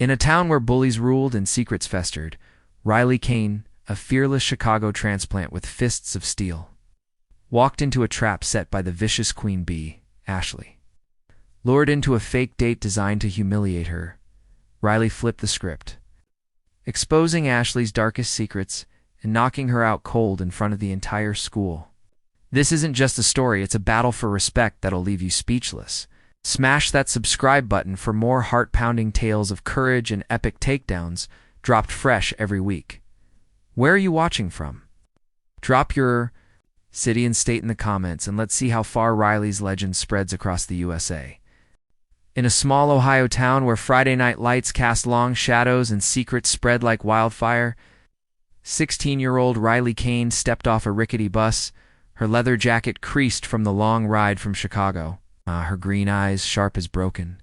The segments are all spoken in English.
In a town where bullies ruled and secrets festered, Riley Kane, a fearless Chicago transplant with fists of steel, walked into a trap set by the vicious queen bee, Ashley. Lured into a fake date designed to humiliate her, Riley flipped the script, exposing Ashley's darkest secrets and knocking her out cold in front of the entire school. This isn't just a story, it's a battle for respect that'll leave you speechless. Smash that subscribe button for more heart-pounding tales of courage and epic takedowns, dropped fresh every week. Where are you watching from? Drop your city and state in the comments, and let's see how far Riley's legend spreads across the USA. In a small Ohio town where Friday night lights cast long shadows and secrets spread like wildfire, 16-year-old Riley Kane stepped off a rickety bus, her leather jacket creased from the long ride from Chicago. Her green eyes sharp as broken.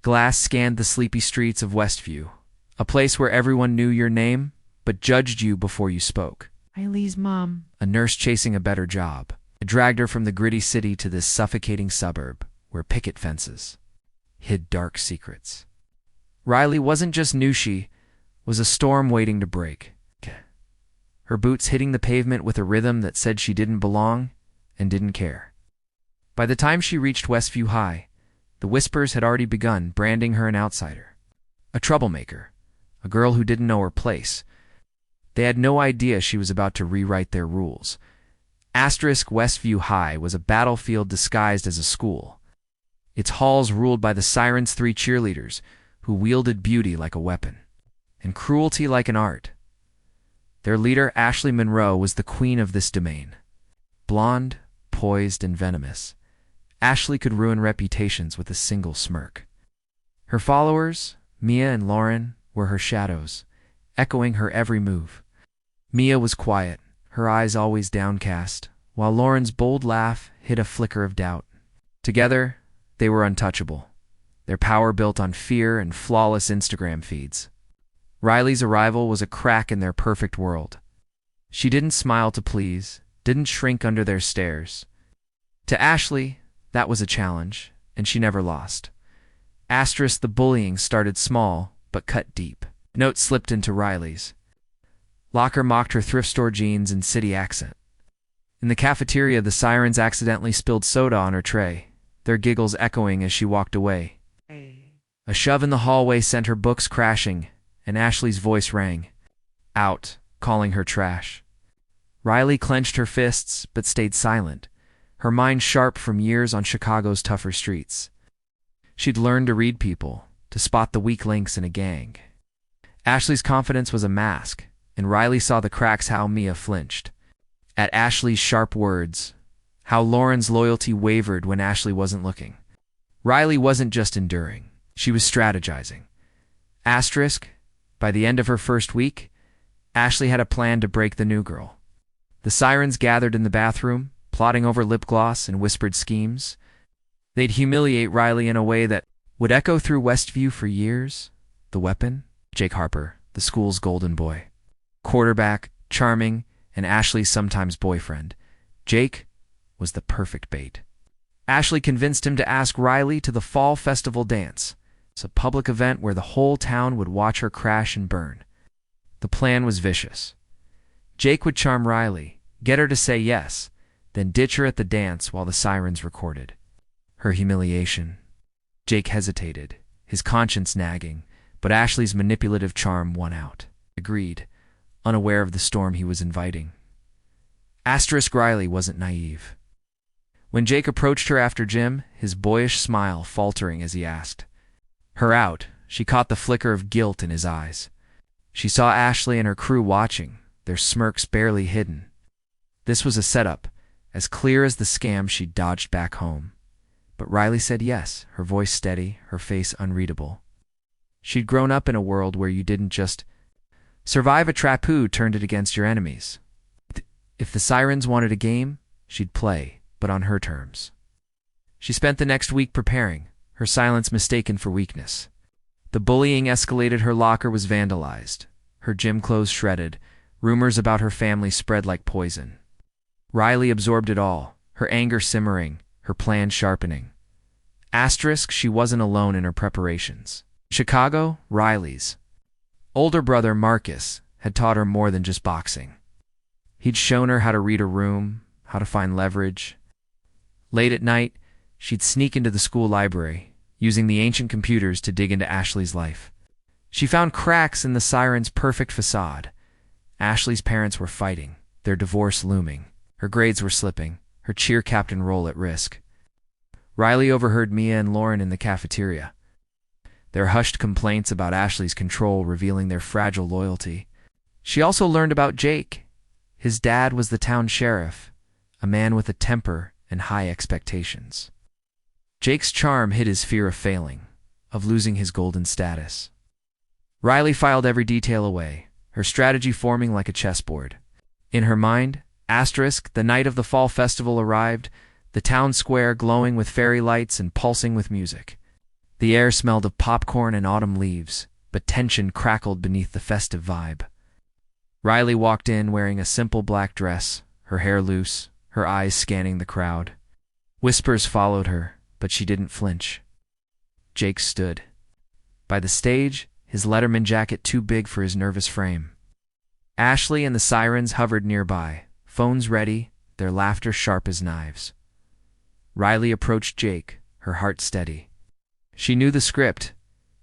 Glass scanned the sleepy streets of Westview, a place where everyone knew your name, but judged you before you spoke. Riley's mom. A nurse chasing a better job. It dragged her from the gritty city to this suffocating suburb, where picket fences hid dark secrets. Riley wasn't just new, she was a storm waiting to break. Her boots hitting the pavement with a rhythm that said she didn't belong and didn't care. By the time she reached Westview High, the whispers had already begun, branding her an outsider, a troublemaker, a girl who didn't know her place. They had no idea she was about to rewrite their rules. Westview High was a battlefield disguised as a school, its halls ruled by the Siren's 3 cheerleaders, who wielded beauty like a weapon and cruelty like an art. Their leader, Ashley Monroe, was the queen of this domain. Blonde, poised, and venomous, Ashley could ruin reputations with a single smirk. Her followers, Mia and Lauren, were her shadows, echoing her every move. Mia was quiet, her eyes always downcast, while Lauren's bold laugh hid a flicker of doubt. Together, they were untouchable, their power built on fear and flawless Instagram feeds. Riley's arrival was a crack in their perfect world. She didn't smile to please, didn't shrink under their stares. To Ashley, that was a challenge, and she never lost. The bullying started small, but cut deep. Notes slipped into Riley's. Locker mocked her thrift store jeans and city accent. In the cafeteria, the Sirens accidentally spilled soda on her tray, their giggles echoing as she walked away. A shove in the hallway sent her books crashing, and Ashley's voice rang out, calling her trash. Riley clenched her fists, but stayed silent, her mind sharp from years on Chicago's tougher streets. She'd learned to read people, to spot the weak links in a gang. Ashley's confidence was a mask, and Riley saw the cracks how Mia flinched at Ashley's sharp words, how Lauren's loyalty wavered when Ashley wasn't looking. Riley wasn't just enduring, she was strategizing. By the end of her first week, Ashley had a plan to break the new girl. The Sirens gathered in the bathroom, plotting over lip gloss and whispered schemes. They'd humiliate Riley in a way that would echo through Westview for years. The weapon? Jake Harper, the school's golden boy. Quarterback, charming, and Ashley's sometimes boyfriend. Jake was the perfect bait. Ashley convinced him to ask Riley to the fall festival dance. It's a public event where the whole town would watch her crash and burn. The plan was vicious. Jake would charm Riley, get her to say yes, then ditch her at the dance while the Sirens recorded her humiliation. Jake hesitated, his conscience nagging, but Ashley's manipulative charm won out. Agreed, unaware of the storm he was inviting. Riley wasn't naive. When Jake approached her after gym, his boyish smile faltering as he asked her out, she caught the flicker of guilt in his eyes. She saw Ashley and her crew watching, their smirks barely hidden. This was a setup, as clear as the scam she'd dodged back home. But Riley said yes, her voice steady, her face unreadable. She'd grown up in a world where you didn't just survive a trap who turned it against your enemies. If the Sirens wanted a game, she'd play, but on her terms. She spent the next week preparing, her silence mistaken for weakness. The bullying escalated, her locker was vandalized, her gym clothes shredded, rumors about her family spread like poison. Riley absorbed it all, her anger simmering, her plan sharpening. She wasn't alone in her preparations. Chicago, Riley's older brother Marcus had taught her more than just boxing. He'd shown her how to read a room, how to find leverage. Late at night, she'd sneak into the school library, using the ancient computers to dig into Ashley's life. She found cracks in the siren's perfect facade. Ashley's parents were fighting, their divorce looming. Her grades were slipping, her cheer captain role at risk. Riley overheard Mia and Lauren in the cafeteria, their hushed complaints about Ashley's control revealing their fragile loyalty. She also learned about Jake. His dad was the town sheriff, a man with a temper and high expectations. Jake's charm hid his fear of failing, of losing his golden status. Riley filed every detail away, her strategy forming like a chessboard. In her mind, the night of the fall festival arrived, the town square glowing with fairy lights and pulsing with music. The air smelled of popcorn and autumn leaves, but tension crackled beneath the festive vibe. Riley walked in wearing a simple black dress, her hair loose, her eyes scanning the crowd. Whispers followed her, but she didn't flinch. Jake stood by the stage, his Letterman jacket too big for his nervous frame. Ashley and the sirens hovered nearby, phones ready, their laughter sharp as knives. Riley approached Jake, her heart steady. She knew the script.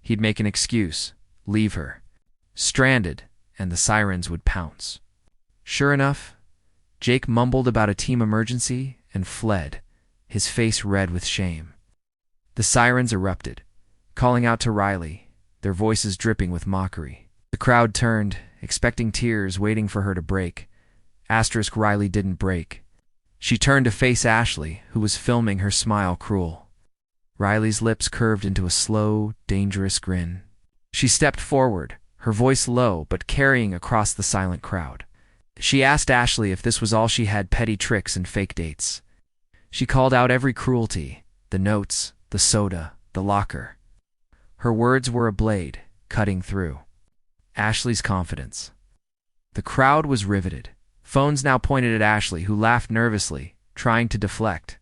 He'd make an excuse, leave her, stranded, and the sirens would pounce. Sure enough, Jake mumbled about a team emergency and fled, his face red with shame. The sirens erupted, calling out to Riley, their voices dripping with mockery. The crowd turned, expecting tears, waiting for her to break. Riley didn't break. She turned to face Ashley, who was filming, her smile cruel. Riley's lips curved into a slow, dangerous grin. She stepped forward, her voice low but carrying across the silent crowd. She asked Ashley if this was all she had: petty tricks and fake dates. She called out every cruelty, the notes, the soda, the locker. Her words were a blade, cutting through Ashley's confidence. The crowd was riveted. Phones now pointed at Ashley, who laughed nervously, trying to deflect.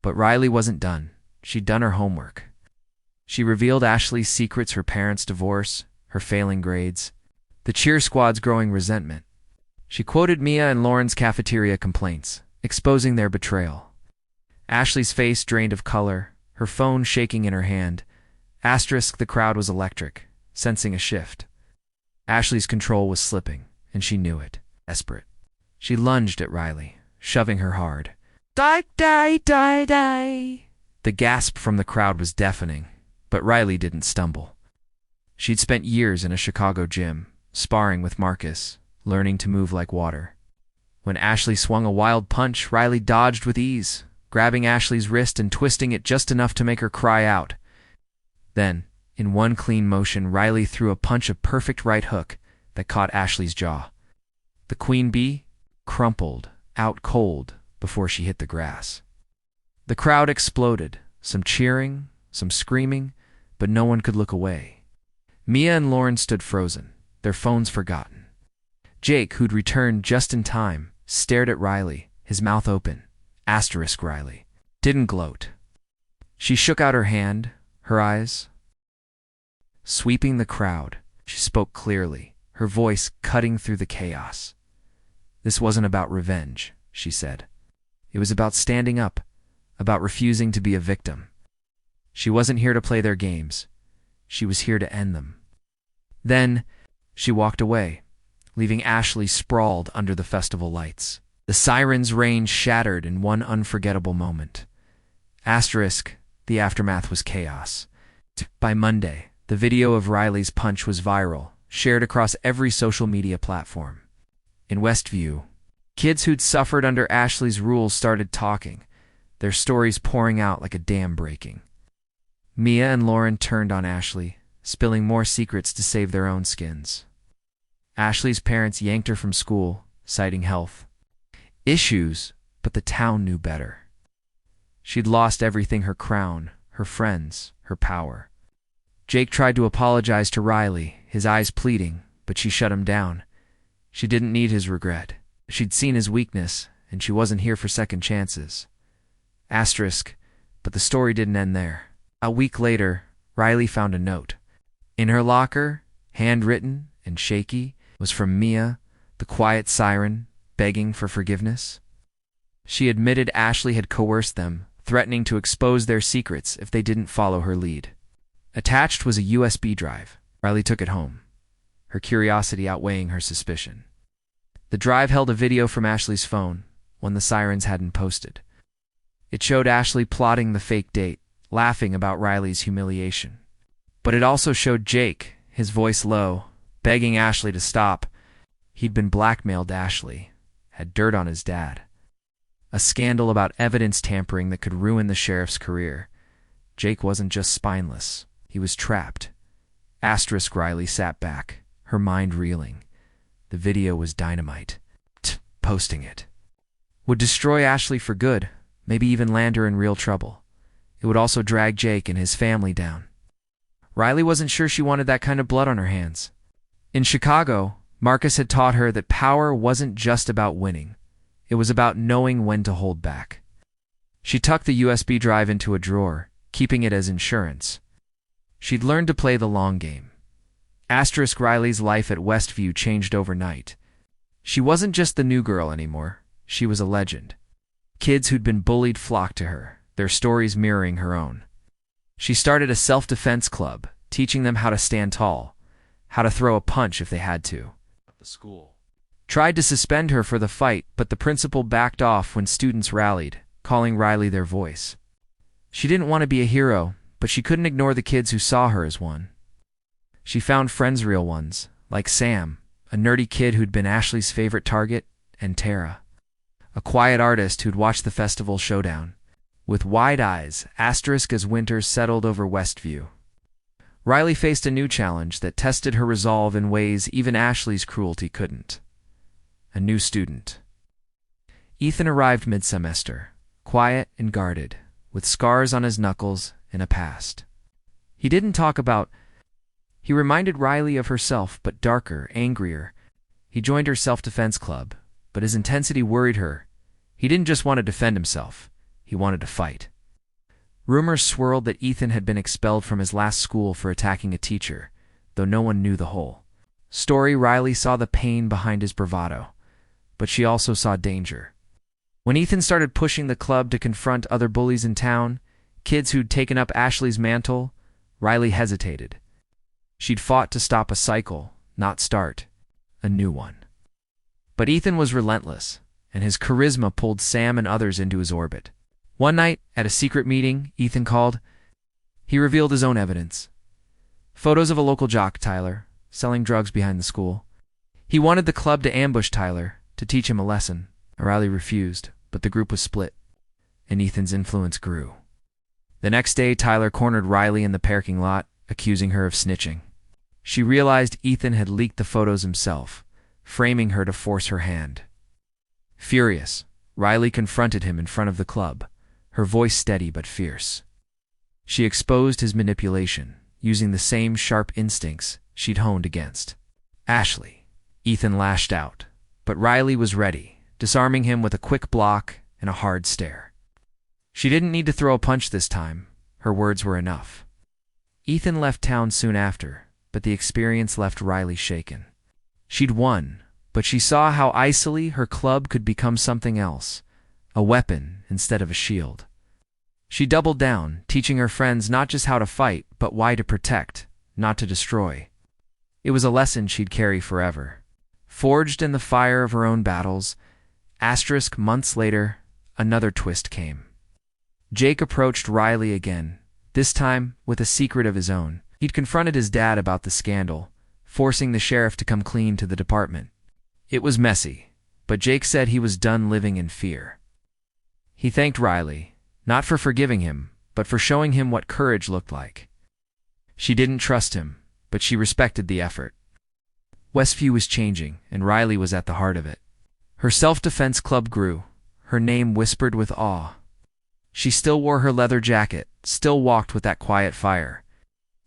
But Riley wasn't done. She'd done her homework. She revealed Ashley's secrets: her parents' divorce, her failing grades, the cheer squad's growing resentment. She quoted Mia and Lauren's cafeteria complaints, exposing their betrayal. Ashley's face drained of color, her phone shaking in her hand. The crowd was electric, sensing a shift. Ashley's control was slipping, and she knew it. Desperate, she lunged at Riley, shoving her hard. Die, die, die, die. The gasp from the crowd was deafening, but Riley didn't stumble. She'd spent years in a Chicago gym, sparring with Marcus, learning to move like water. When Ashley swung a wild punch, Riley dodged with ease, grabbing Ashley's wrist and twisting it just enough to make her cry out. Then, in one clean motion, Riley threw a punch of perfect right hook that caught Ashley's jaw. The queen bee crumpled, out cold, before she hit the grass. The crowd exploded, some cheering, some screaming, but no one could look away. Mia and Lauren stood frozen, their phones forgotten. Jake, who'd returned just in time, stared at Riley, his mouth open. Riley didn't gloat. She shook out her hand, her eyes sweeping the crowd. She spoke clearly, her voice cutting through the chaos. This wasn't about revenge, she said. It was about standing up, about refusing to be a victim. She wasn't here to play their games. She was here to end them. Then, she walked away, leaving Ashley sprawled under the festival lights. The sirens' range shattered in one unforgettable moment. The aftermath was chaos. By Monday, the video of Riley's punch was viral, shared across every social media platform. In Westview, kids who'd suffered under Ashley's rules started talking, their stories pouring out like a dam breaking. Mia and Lauren turned on Ashley, spilling more secrets to save their own skins. Ashley's parents yanked her from school, citing health issues, but the town knew better. She'd lost everything: her crown, her friends, her power. Jake tried to apologize to Riley, his eyes pleading, but she shut him down. She didn't need his regret. She'd seen his weakness, and she wasn't here for second chances. But the story didn't end there. A week later, Riley found a note. In her locker, handwritten and shaky, was from Mia, the quiet siren, begging for forgiveness. She admitted Ashley had coerced them, threatening to expose their secrets if they didn't follow her lead. Attached was a USB drive. Riley took it home, her curiosity outweighing her suspicion. The drive held a video from Ashley's phone, one the sirens hadn't posted. It showed Ashley plotting the fake date, laughing about Riley's humiliation. But it also showed Jake, his voice low, begging Ashley to stop. He'd been blackmailed. Ashley had dirt on his dad. A scandal about evidence tampering that could ruin the sheriff's career. Jake wasn't just spineless. He was trapped. Riley sat back, her mind reeling. The video was dynamite. Posting it would destroy Ashley for good, maybe even land her in real trouble. It would also drag Jake and his family down. Riley wasn't sure she wanted that kind of blood on her hands. In Chicago, Marcus had taught her that power wasn't just about winning. It was about knowing when to hold back. She tucked the USB drive into a drawer, keeping it as insurance. She'd learned to play the long game. Riley's life at Westview changed overnight. She wasn't just the new girl anymore. She was a legend. Kids who'd been bullied flocked to her, their stories mirroring her own. She started a self-defense club, teaching them how to stand tall, how to throw a punch if they had to. The school tried to suspend her for the fight, but the principal backed off when students rallied, calling Riley their voice. She didn't want to be a hero, but she couldn't ignore the kids who saw her as one. She found friends, real ones, like Sam, a nerdy kid who'd been Ashley's favorite target, and Tara, a quiet artist who'd watched the festival showdown. With wide eyes, as winter settled over Westview. Riley faced a new challenge that tested her resolve in ways even Ashley's cruelty couldn't. A new student. Ethan arrived mid-semester, quiet and guarded, with scars on his knuckles and a past. He reminded Riley of herself, but darker, angrier. He joined her self-defense club, but his intensity worried her. He didn't just want to defend himself. He wanted to fight. Rumors swirled that Ethan had been expelled from his last school for attacking a teacher, though no one knew the whole story. Riley saw the pain behind his bravado, but she also saw danger. When Ethan started pushing the club to confront other bullies in town, kids who'd taken up Ashley's mantle, Riley hesitated. She'd fought to stop a cycle, not start a new one. But Ethan was relentless, and his charisma pulled Sam and others into his orbit. One night, at a secret meeting Ethan called, he revealed his own evidence. Photos of a local jock, Tyler, selling drugs behind the school. He wanted the club to ambush Tyler, to teach him a lesson. Riley refused, but the group was split, and Ethan's influence grew. The next day, Tyler cornered Riley in the parking lot, accusing her of snitching. She realized Ethan had leaked the photos himself, framing her to force her hand. Furious, Riley confronted him in front of the club, her voice steady but fierce. She exposed his manipulation, using the same sharp instincts she'd honed against Ashley. Ethan lashed out, but Riley was ready, disarming him with a quick block and a hard stare. She didn't need to throw a punch this time. Her words were enough. Ethan left town soon after, but the experience left Riley shaken. She'd won, but she saw how icily her club could become something else, a weapon instead of a shield. She doubled down, teaching her friends not just how to fight, but why to protect, not to destroy. It was a lesson she'd carry forever. Forged in the fire of her own battles, months later, another twist came. Jake approached Riley again, this time with a secret of his own. He'd confronted his dad about the scandal, forcing the sheriff to come clean to the department. It was messy, but Jake said he was done living in fear. He thanked Riley, not for forgiving him, but for showing him what courage looked like. She didn't trust him, but she respected the effort. Westview was changing, and Riley was at the heart of it. Her self-defense club grew, her name whispered with awe. She still wore her leather jacket, still walked with that quiet fire.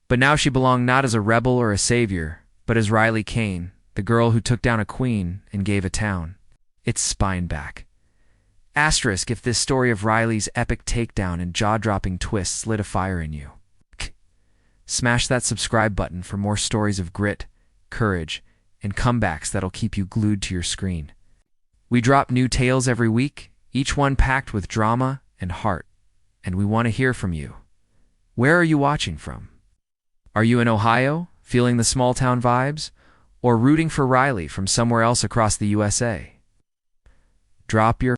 But now she belonged not as a rebel or a savior, but as Riley Kane, the girl who took down a queen and gave a town its spine back. If this story of Riley's epic takedown and jaw-dropping twists lit a fire in you. Smash that subscribe button for more stories of grit, courage, and comebacks that'll keep you glued to your screen. We drop new tales every week, each one packed with drama and heart, and we want to hear from you. Where are you watching from? Are you in Ohio, feeling the small-town vibes, or rooting for Riley from somewhere else across the USA? Drop your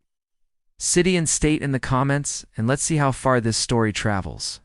city and state in the comments, and let's see how far this story travels.